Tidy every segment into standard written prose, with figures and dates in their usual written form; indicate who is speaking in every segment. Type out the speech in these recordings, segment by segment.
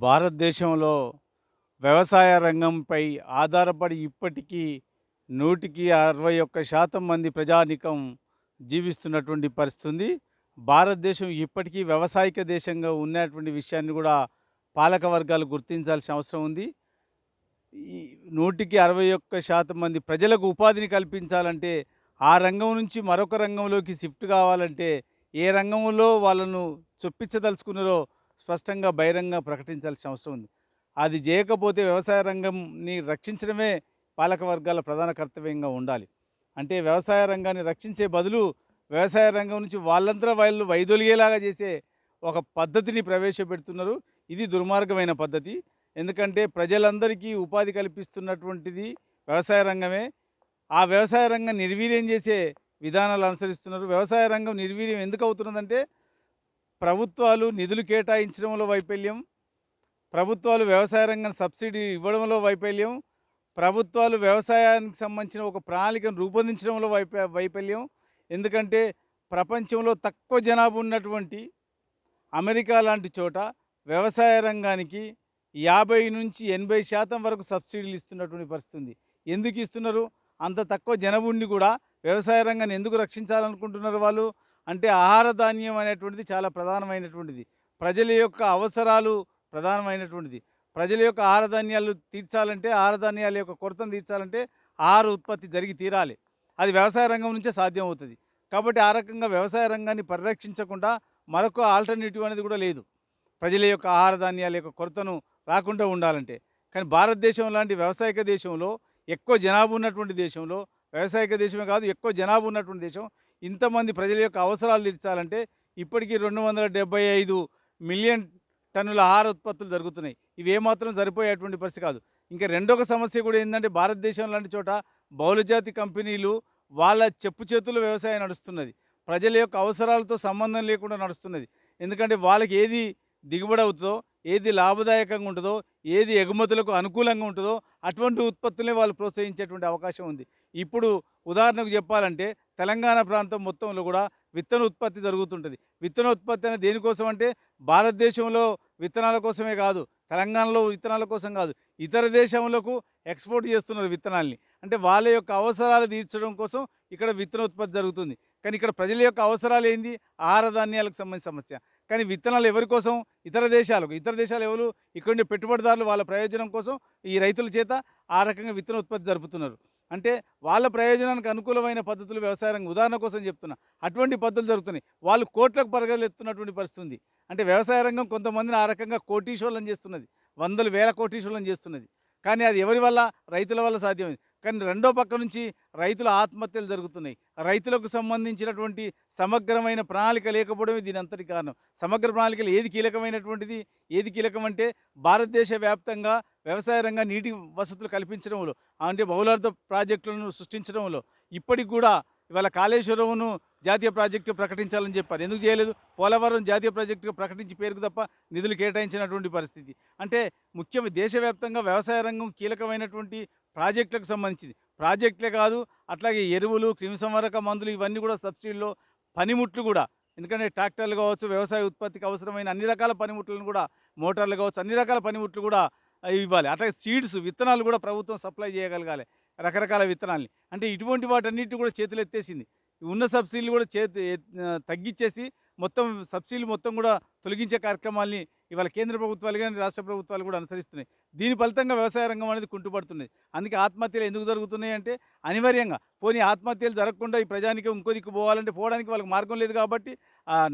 Speaker 1: భారతదేశంలో వ్యవసాయ రంగంపై ఆధారపడి ఇప్పటికీ 161% మంది ప్రజానీకం జీవిస్తున్నటువంటి పరిస్థితి ఉంది. భారతదేశం ఇప్పటికీ వ్యవసాయక దేశంగా ఉన్నటువంటి విషయాన్ని కూడా పాలక వర్గాలు గుర్తించాల్సిన అవసరం ఉంది. ఈ 161% మంది ప్రజలకు ఉపాధిని కల్పించాలంటే, ఆ రంగం నుంచి మరొక రంగంలోకి షిఫ్ట్ కావాలంటే, ఏ రంగంలో వాళ్ళను చొప్పించదలుచుకున్నారో స్పష్టంగా బహిరంగంగా ప్రకటించాల్సిన అవసరం ఉంది. అది చేయకపోతే వ్యవసాయ రంగంని రక్షించడమే పాలక వర్గాల ప్రధాన కర్తవ్యంగా ఉండాలి. అంటే వ్యవసాయ రంగాన్ని రక్షించే బదులు, వ్యవసాయ రంగం నుంచి వాళ్ళంతట వాళ్ళు వైదొలిగేలాగా చేసే ఒక పద్ధతిని ప్రవేశపెడుతున్నారు. ఇది దుర్మార్గమైన పద్ధతి. ఎందుకంటే ప్రజలందరికీ ఉపాధి కల్పిస్తున్నటువంటిది వ్యవసాయ రంగమే. ఆ వ్యవసాయ రంగం నిర్వీర్యం చేసే విధానాలు అనుసరిస్తున్నారు. వ్యవసాయ రంగం నిర్వీర్యం ఎందుకు అవుతున్నదంటే, ప్రభుత్వాలు నిధులు కేటాయించడంలో వైఫల్యం, ప్రభుత్వాలు వ్యవసాయ రంగం సబ్సిడీ ఇవ్వడంలో వైఫల్యం, ప్రభుత్వాలు వ్యవసాయానికి సంబంధించిన ఒక ప్రణాళికను రూపొందించడంలో వైఫల్యం. ఎందుకంటే ప్రపంచంలో తక్కువ జనాభా ఉన్నటువంటి అమెరికా లాంటి చోట వ్యవసాయ రంగానికి 50-80% వరకు సబ్సిడీలు ఇస్తున్నటువంటి పరిస్థితి ఉంది. ఎందుకు ఇస్తున్నారు? అంత తక్కువ జనాభా ఉండి కూడా వ్యవసాయ రంగాన్ని ఎందుకు రక్షించాలనుకుంటున్నారు వాళ్ళు? అంటే ఆహార ధాన్యం అనేటువంటిది చాలా ప్రధానమైనటువంటిది. ప్రజల యొక్క అవసరాలు ప్రధానమైనటువంటిది. ప్రజల యొక్క ఆహార ధాన్యాలు తీర్చాలంటే, ఆహార ధాన్యాల యొక్క కొరతను తీర్చాలంటే ఆహార ఉత్పత్తి జరిగి తీరాలి. అది వ్యవసాయ రంగం నుంచే సాధ్యం అవుతుంది. కాబట్టి ఆ రకంగా వ్యవసాయ రంగాన్ని పరిరక్షించకుండా మరొక ఆల్టర్నేటివ్ అనేది కూడా లేదు, ప్రజల యొక్క ఆహార ధాన్యాల యొక్క కొరతను రాకుండా ఉండాలంటే. కానీ భారతదేశం లాంటి వ్యవసాయక దేశంలో, ఎక్కువ జనాభా ఉన్నటువంటి దేశంలో, వ్యవసాయక దేశమే కాదు ఎక్కువ జనాభా ఉన్నటువంటి దేశం, ఇంతమంది ప్రజల యొక్క అవసరాలు తీర్చాలంటే ఇప్పటికీ 275 మిలియన్ టన్నుల ఆహార ఉత్పత్తులు జరుగుతున్నాయి. ఇవి ఏమాత్రం సరిపోయేటువంటి పరిస్థితి కాదు. ఇంకా రెండొక సమస్య కూడా ఏందంటే, భారతదేశం లాంటి చోట బహుళజాతి కంపెనీలు వాళ్ళ చెప్పు చేతుల్లో వ్యవసాయం నడుస్తున్నది. ప్రజల యొక్క అవసరాలతో సంబంధం లేకుండా నడుస్తున్నది. ఎందుకంటే వాళ్ళకి ఏది దిగుబడి అవుతుందో, ఏది లాభదాయకంగా ఉంటుందో, ఏది ఎగుమతులకు అనుకూలంగా ఉంటుందో అటువంటి ఉత్పత్తులనే వాళ్ళు ప్రోత్సహించేటువంటి అవకాశం ఉంది. ఇప్పుడు ఉదాహరణకు చెప్పాలంటే, తెలంగాణ ప్రాంతం మొత్తంలో కూడా విత్తన ఉత్పత్తి జరుగుతుంటుంది. విత్తన ఉత్పత్తి అనేది దేనికోసం అంటే, భారతదేశంలో విత్తనాల కోసమే కాదు, తెలంగాణలో విత్తనాల కోసం కాదు, ఇతర దేశములకు ఎక్స్‌పోర్ట్ చేస్తున్నారు విత్తనాల్ని. అంటే వాళ్ళ యొక్క అవసరాలు తీర్చడం కోసం ఇక్కడ విత్తన ఉత్పత్తి జరుగుతుంది. కానీ ఇక్కడ ప్రజల యొక్క అవసరాలు ఏంది? ఆహార ధాన్యాలకు సంబంధించిన సమస్య. కానీ విత్తనాలు ఎవరి కోసం? ఇతర దేశాలకు. ఇతర దేశాలు ఎవరు? ఇక్కడుండే పెట్టుబడిదారులు వాళ్ళ ప్రయోజనం కోసం ఈ రైతుల చేత ఆ రకంగా విత్తన ఉత్పత్తి జరుపుతున్నారు. అంటే వాళ్ళ ప్రయోజనానికి అనుకూలమైన పద్ధతులు వ్యవసాయ రంగం, ఉదాహరణ కోసం చెప్తున్నా, అటువంటి పద్ధతులు జరుగుతున్నాయి. వాళ్ళు కోట్లకు పరగలెత్తున్నటువంటి పరిస్థితి ఉంది. అంటే వ్యవసాయ రంగం కొంతమందిని ఆ రకంగా కోటీశ్వరులను చేస్తున్నది. వందల వేల కోటీశ్వరులను చేస్తున్నది. కానీ అది ఎవరి వల్ల? రైతుల వల్ల సాధ్యమైంది. కానీ రెండో పక్క నుంచి రైతుల ఆత్మహత్యలు జరుగుతున్నాయి. రైతులకు సంబంధించినటువంటి సమగ్రమైన ప్రణాళిక లేకపోవడమే దీనంతటికి కారణం. సమగ్ర ప్రణాళికలు ఏది కీలకమైనటువంటిది? ఏది కీలకమంటే, భారతదేశ వ్యాప్తంగా వ్యవసాయ రంగ నీటి వసతులు కల్పించడంలో, అంటే బహుళార్థ ప్రాజెక్టులను సృష్టించడంలో ఇప్పటికి కూడా ఇవాళ కాళేశ్వరంను జాతీయ ప్రాజెక్టు ప్రకటించాలని చెప్పారు. ఎందుకు చేయలేదు? పోలవరం జాతీయ ప్రాజెక్టుగా ప్రకటించి పేరుకు తప్ప నిధులు కేటాయించినటువంటి పరిస్థితి. అంటే ముఖ్యంగా దేశవ్యాప్తంగా వ్యవసాయ రంగం కీలకమైనటువంటి ప్రాజెక్టులకు సంబంధించింది. ప్రాజెక్టులే కాదు, అట్లాగే ఎరువులు, క్రిమిసంహారక మందులు ఇవన్నీ కూడా సబ్సిడీలో, పనిముట్లు కూడా. ఎందుకంటే ట్రాక్టర్లు కావచ్చు, వ్యవసాయ ఉత్పత్తికి అవసరమైన అన్ని రకాల పనిముట్లను కూడా, మోటార్లు కావచ్చు, అన్ని రకాల పనిముట్లు కూడా ఇవ్వాలి. అట్లాగే సీడ్స్, విత్తనాలు కూడా ప్రభుత్వం సప్లై చేయగలగాలి, రకరకాల విత్తనాల్ని. అంటే ఇటువంటి వాటన్నిటిని కూడా చేతులెత్తేసింది. ఉన్న సబ్సిడీలు కూడా తగ్గిచ్చేసి మొత్తం సబ్సిడీలు మొత్తం కూడా తొలగించే కార్యక్రమాల్ని ఇవాళ కేంద్ర ప్రభుత్వాలు గాని, రాష్ట్ర ప్రభుత్వాలు కూడా అనుసరిస్తున్నాయి. దీని ఫలితంగా వ్యవసాయ రంగం అనేది కుంటుపడుతున్నది. అందుకే ఆత్మహత్యలు ఎందుకు జరుగుతున్నాయి అంటే, అనివార్యంగా పోనీ ఆత్మహత్యలు జరగకుండా ఈ ప్రజానీకం ఇంకో దిక్కు పోవాలంటే పోవడానికి వాళ్ళకి మార్గం లేదు కాబట్టి,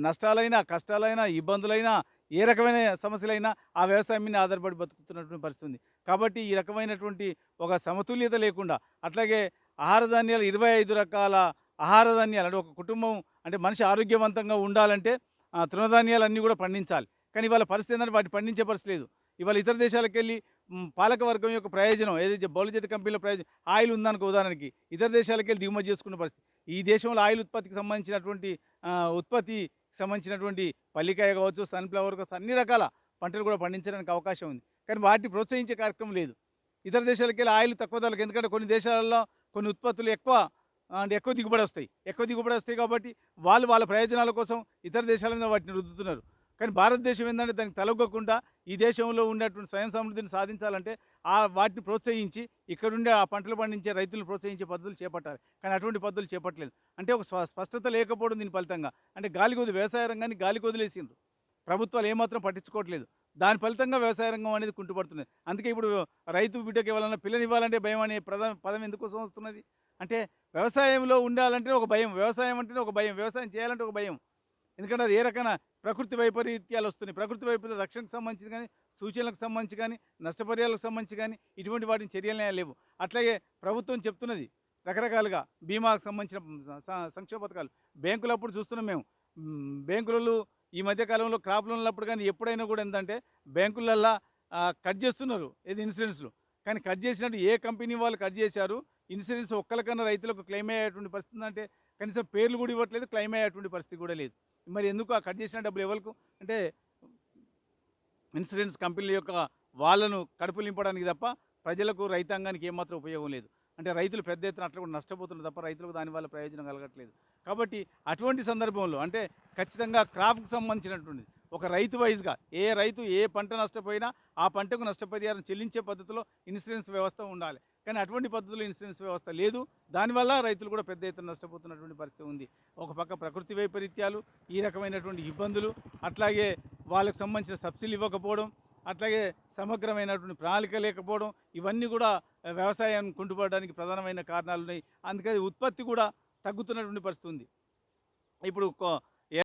Speaker 1: నష్టాలైనా, కష్టాలైనా, ఇబ్బందులైనా, ఏ రకమైన సమస్యలైనా ఆ వ్యవసాయం మీద ఆధారపడి బతుకుతున్నటువంటి పరిస్థితి ఉంది. కాబట్టి ఈ రకమైనటువంటి ఒక సమతుల్యత లేకుండా, అట్లాగే ఆహార ధాన్యాలు 25 రకాల ఆహార ధాన్యాలు, అంటే ఒక కుటుంబం, అంటే మనిషి ఆరోగ్యవంతంగా ఉండాలంటే తృణధాన్యాలన్నీ కూడా పండించాలి. కానీ ఇవాళ పరిస్థితి ఏందంటే వాటిని పండించే పరిస్థితి లేదు. ఇవాళ ఇతర దేశాలకెళ్ళి పాలకవర్గం యొక్క ప్రయోజనం ఏదైతే బహుళజాతి కంపెనీల ప్రయోజనం, ఆయిల్ ఉందనుకో ఉదాహరణకి, ఇతర దేశాలకెళ్ళి దిగుమతి చేసుకున్న పరిస్థితి. ఈ దేశంలో ఆయిల్ ఉత్పత్తికి సంబంధించినటువంటి ఉత్పత్తికి సంబంధించినటువంటి పల్లికాయ కావచ్చు, సన్‌ఫ్లవర్ కావచ్చు, అన్ని రకాల పంటలు కూడా పండించడానికి అవకాశం ఉంది. కానీ వాటిని ప్రోత్సహించే కార్యక్రమం లేదు. ఇతర దేశాలకెళ్ళి ఆయిల్ తక్కువ ధరలకు, ఎందుకంటే కొన్ని దేశాలలో కొన్ని ఉత్పత్తులు ఎక్కువ, అంటే ఎక్కువ దిగుబడి వస్తాయి. ఎక్కువ దిగుబడి వస్తాయి కాబట్టి వాళ్ళు వాళ్ళ ప్రయోజనాల కోసం ఇతర దేశాల మీద వాటిని రుద్దుతున్నారు. కానీ భారతదేశం ఏందంటే దానికి తలొగ్గకుండా ఈ దేశంలో ఉన్నటువంటి స్వయం సమృద్ధిని సాధించాలంటే వాటిని ప్రోత్సహించి ఇక్కడుండే ఆ పంటలు పండించే రైతులను ప్రోత్సహించే పద్ధతులు చేపట్టాలి. కానీ అటువంటి పద్ధతులు చేపట్టలేదు. అంటే ఒక స్పష్టత లేకపోవడం దీని ఫలితంగా. అంటే వ్యవసాయ రంగాన్ని గాలికి వదిలేసిండ్రు. ప్రభుత్వాలు ఏమాత్రం పట్టించుకోవట్లేదు. దాని ఫలితంగా వ్యవసాయ రంగం అనేది కుంటుపడుతున్నది. అందుకే ఇప్పుడు రైతు బిడ్డకి ఎవరైనా పిల్లనివ్వాలంటే భయం అనే పదం ఎందుకోసం వస్తున్నది? అంటే వ్యవసాయంలో ఉండాలంటే ఒక భయం. వ్యవసాయం అంటేనే ఒక భయం. వ్యవసాయం చేయాలంటే ఒక భయం. ఎందుకంటే అది ఏ రకమైన ప్రకృతి వైపరీత్యాలు వస్తున్నాయి. ప్రకృతి వైపరీత్యాల రక్షణకు సంబంధించి కానీ, సూచనలకు సంబంధించి కానీ, నష్టపరిహారాలకు సంబంధించి కానీ ఇటువంటి వాటిని చర్యలనే లేవు. అట్లాగే ప్రభుత్వం చెప్తున్నది రకరకాలుగా బీమాకు సంబంధించిన సంక్షేమ పథకాలు. బ్యాంకులప్పుడు చూస్తున్నాం మేము. బ్యాంకులలో ఈ మధ్య కాలంలో క్రాప్ లోన్లప్పుడు కానీ ఎప్పుడైనా కూడా ఏందంటే బ్యాంకులల్లా కట్ చేస్తున్నారు. ఏది ఇన్సూరెన్స్‌లు. కానీ కట్ చేసినట్టు ఏ కంపెనీ వాళ్ళు కట్ చేశారు? ఇన్సూరెన్స్ ఒక్కళ్ళకన్నా రైతులకు క్లెయిమ్ అయ్యేటువంటి పరిస్థితి ఉందంటే కనీసం పేర్లు కూడా ఇవ్వట్లేదు. క్లెయిమ్ అయ్యేటువంటి పరిస్థితి కూడా లేదు. మరి ఎందుకు ఆ కట్ చేసిన డబ్బులు ఎవరికి? అంటే ఇన్సూరెన్స్ కంపెనీల యొక్క వాళ్ళను కడుపులు నింపడానికి తప్ప ప్రజలకు, రైతాంగానికి ఏమాత్రం ఉపయోగం లేదు. అంటే రైతులు పెద్ద ఎత్తున అట్లా కూడా నష్టపోతున్నారు తప్ప రైతులకు దానివల్ల ప్రయోజనం కలగట్లేదు. కాబట్టి అటువంటి సందర్భంలో అంటే ఖచ్చితంగా క్రాప్‌కి సంబంధించినటువంటిది ఒక రైతు వైస్‌గా ఏ రైతు ఏ పంట నష్టపోయినా ఆ పంటకు నష్టపరిహారం చెల్లించే పద్ధతిలో ఇన్సూరెన్స్ వ్యవస్థ ఉండాలి. కానీ అటువంటి పద్ధతిలో ఇన్సూరెన్స్ వ్యవస్థ లేదు. దానివల్ల రైతులు కూడా పెద్ద ఎత్తున నష్టపోతున్నటువంటి పరిస్థితి ఉంది. ఒక పక్క ప్రకృతి వైపరీత్యాలు, ఈ రకమైనటువంటి ఇబ్బందులు, అట్లాగే వాళ్ళకి సంబంధించిన సబ్సిడీలు ఇవ్వకపోవడం, అట్లాగే సమగ్రమైనటువంటి ప్రణాళిక లేకపోవడం, ఇవన్నీ కూడా వ్యవసాయాన్ని కుంటుపడడానికి ప్రధానమైన కారణాలున్నాయి. అందుకని ఉత్పత్తి కూడా తగ్గుతున్నటువంటి పరిస్థితి ఉంది. ఇప్పుడు